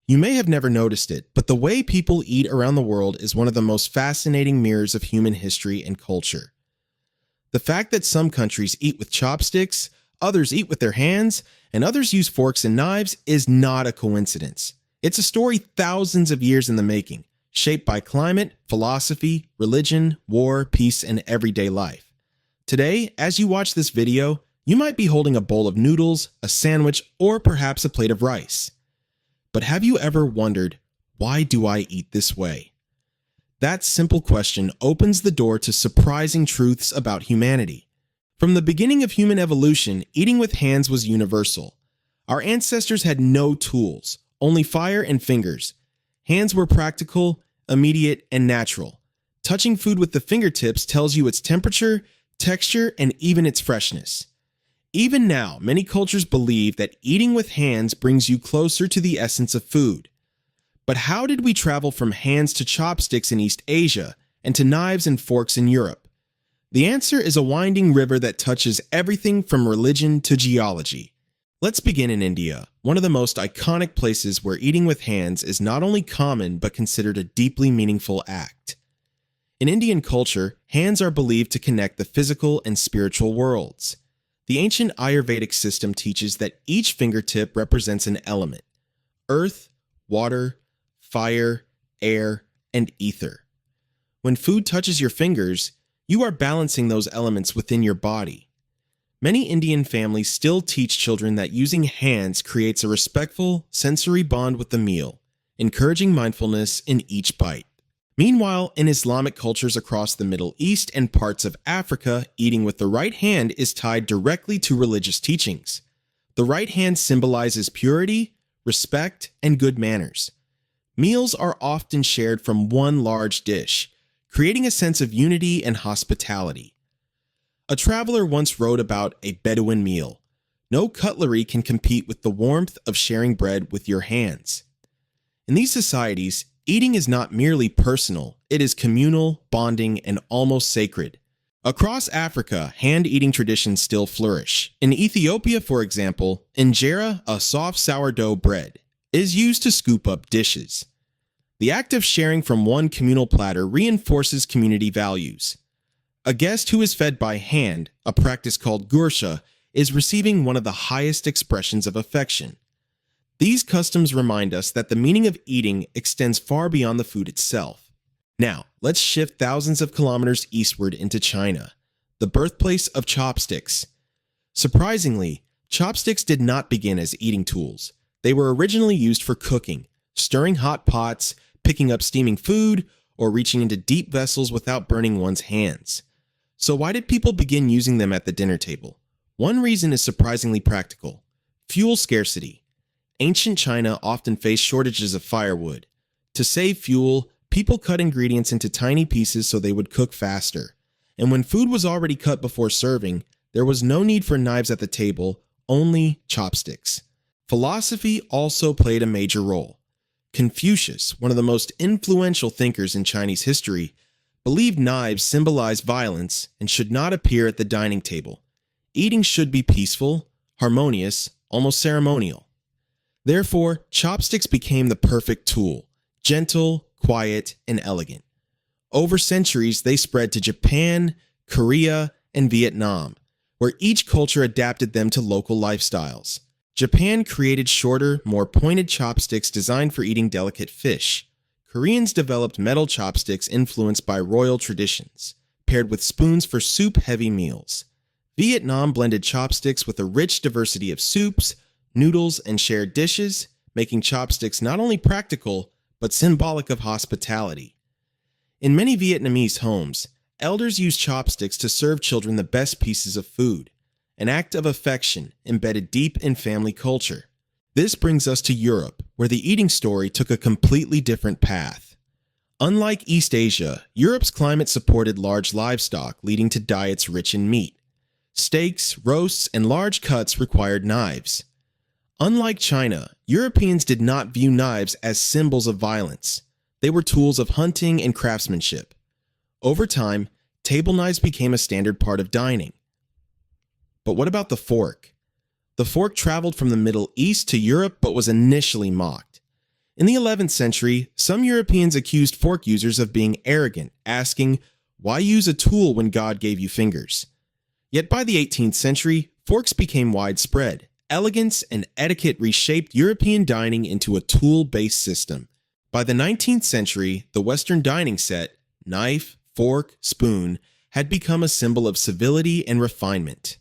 You may have never noticed it, but the way people eat around the world is one of the most fascinating mirrors of human history and culture. The fact that some countries eat with chopsticks, others eat with their hands, and others use forks and knives is not a coincidence. It's a story thousands of years in the making, shaped by climate, philosophy, religion, war, peace, and everyday life. Today, as you watch this video, you might be holding a bowl of noodles, a sandwich, or perhaps a plate of rice. But have you ever wondered, why do I eat this way? That simple question opens the door to surprising truths about humanity. From the beginning of human evolution, eating with hands was universal. Our ancestors had no tools, only fire and fingers. Hands were practical, immediate, and natural. Touching food with the fingertips tells you its temperature, texture, and even its freshness. Even now, many cultures believe that eating with hands brings you closer to the essence of food. But how did we travel from hands to chopsticks in East Asia and to knives and forks in Europe? The answer is a winding river that touches everything from religion to geology. Let's begin in India, one of the most iconic places where eating with hands is not only common but considered a deeply meaningful act. In Indian culture, hands are believed to connect the physical and spiritual worlds. The ancient Ayurvedic system teaches that each fingertip represents an element: earth, water, fire, air, and ether. When food touches your fingers, you are balancing those elements within your body. Many Indian families still teach children that using hands creates a respectful, sensory bond with the meal, encouraging mindfulness in each bite. Meanwhile, in Islamic cultures across the Middle East and parts of Africa, eating with the right hand is tied directly to religious teachings. The right hand symbolizes purity, respect, and good manners. Meals are often shared from one large dish, creating a sense of unity and hospitality. A traveler once wrote about a Bedouin meal. No cutlery can compete with the warmth of sharing bread with your hands. In these societies, eating is not merely personal, it is communal, bonding, and almost sacred. Across Africa, hand-eating traditions still flourish. In Ethiopia, for example, injera, a soft sourdough bread, is used to scoop up dishes. The act of sharing from one communal platter reinforces community values. A guest who is fed by hand, a practice called gursha, is receiving one of the highest expressions of affection. These customs remind us that the meaning of eating extends far beyond the food itself. Now, let's shift thousands of kilometers eastward into China, the birthplace of chopsticks. Surprisingly, chopsticks did not begin as eating tools. They were originally used for cooking, stirring hot pots, picking up steaming food, or reaching into deep vessels without burning one's hands. So why did people begin using them at the dinner table? One reason is surprisingly practical: fuel scarcity. Ancient China often faced shortages of firewood. To save fuel, people cut ingredients into tiny pieces so they would cook faster. And when food was already cut before serving, there was no need for knives at the table, only chopsticks. Philosophy also played a major role. Confucius, one of the most influential thinkers in Chinese history, believed knives symbolized violence and should not appear at the dining table. Eating should be peaceful, harmonious, almost ceremonial. Therefore, chopsticks became the perfect tool: gentle, quiet, and elegant. Over centuries, they spread to Japan, Korea, and Vietnam, where each culture adapted them to local lifestyles. Japan created shorter, more pointed chopsticks designed for eating delicate fish. Koreans developed metal chopsticks influenced by royal traditions, paired with spoons for soup-heavy meals. Vietnam blended chopsticks with a rich diversity of soups, noodles, and shared dishes, making chopsticks not only practical, but symbolic of hospitality. In many Vietnamese homes, elders use chopsticks to serve children the best pieces of food, an act of affection embedded deep in family culture. This brings us to Europe, where the eating story took a completely different path. Unlike East Asia, Europe's climate supported large livestock, leading to diets rich in meat. Steaks, roasts, and large cuts required knives. Unlike China, Europeans did not view knives as symbols of violence. They were tools of hunting and craftsmanship. Over time, table knives became a standard part of dining. But what about the fork? The fork traveled from the Middle East to Europe but was initially mocked. In the 11th century, some Europeans accused fork users of being arrogant, asking, "Why use a tool when God gave you fingers?" Yet by the 18th century, forks became widespread. Elegance and etiquette reshaped European dining into a tool-based system. By the 19th century, the Western dining set, knife, fork, spoon, had become a symbol of civility and refinement.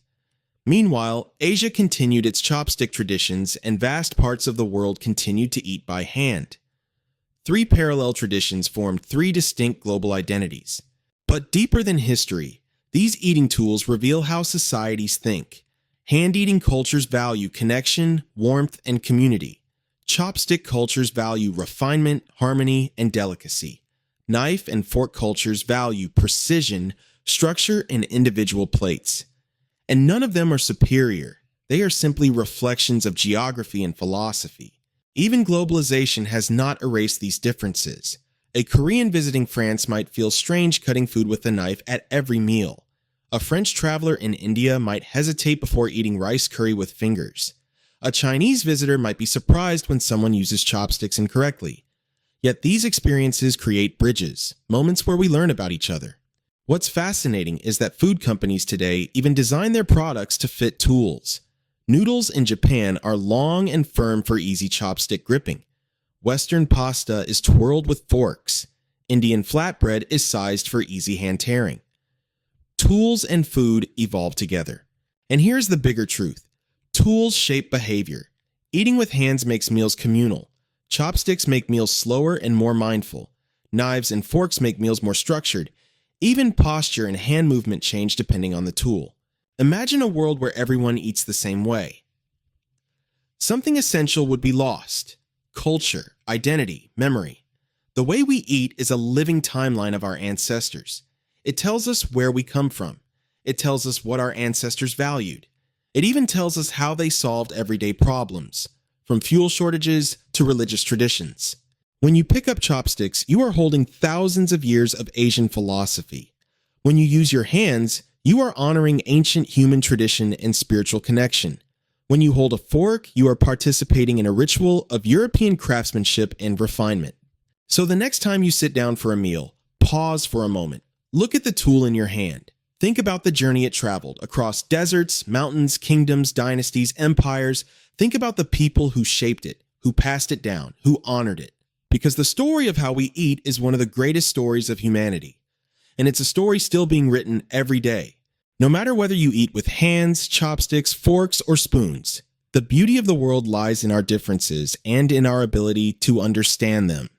Meanwhile, Asia continued its chopstick traditions and vast parts of the world continued to eat by hand. Three parallel traditions formed three distinct global identities. But deeper than history, these eating tools reveal how societies think. Hand-eating cultures value connection, warmth, and community. Chopstick cultures value refinement, harmony, and delicacy. Knife and fork cultures value precision, structure, and individual plates. And none of them are superior. They are simply reflections of geography and philosophy. Even globalization has not erased these differences. A Korean visiting France might feel strange cutting food with a knife at every meal. A French traveler in India might hesitate before eating rice curry with fingers. A Chinese visitor might be surprised when someone uses chopsticks incorrectly. Yet these experiences create bridges, moments where we learn about each other. What's fascinating is that food companies today even design their products to fit tools. Noodles in Japan are long and firm for easy chopstick gripping. Western pasta is twirled with forks. Indian flatbread is sized for easy hand tearing. Tools and food evolve together. And here's the bigger truth. Tools shape behavior. Eating with hands makes meals communal. Chopsticks make meals slower and more mindful. Knives and forks make meals more structured. Even posture and hand movement change depending on the tool. Imagine a world where everyone eats the same way. Something essential would be lost. Culture, identity, memory. The way we eat is a living timeline of our ancestors. It tells us where we come from. It tells us what our ancestors valued. It even tells us how they solved everyday problems, from fuel shortages to religious traditions. When you pick up chopsticks, you are holding thousands of years of Asian philosophy. When you use your hands, you are honoring ancient human tradition and spiritual connection. When you hold a fork, you are participating in a ritual of European craftsmanship and refinement. So the next time you sit down for a meal, pause for a moment. Look at the tool in your hand. Think about the journey it traveled across deserts, mountains, kingdoms, dynasties, empires. Think about the people who shaped it, who passed it down, who honored it. Because the story of how we eat is one of the greatest stories of humanity. And it's a story still being written every day. No matter whether you eat with hands, chopsticks, forks, or spoons, the beauty of the world lies in our differences and in our ability to understand them.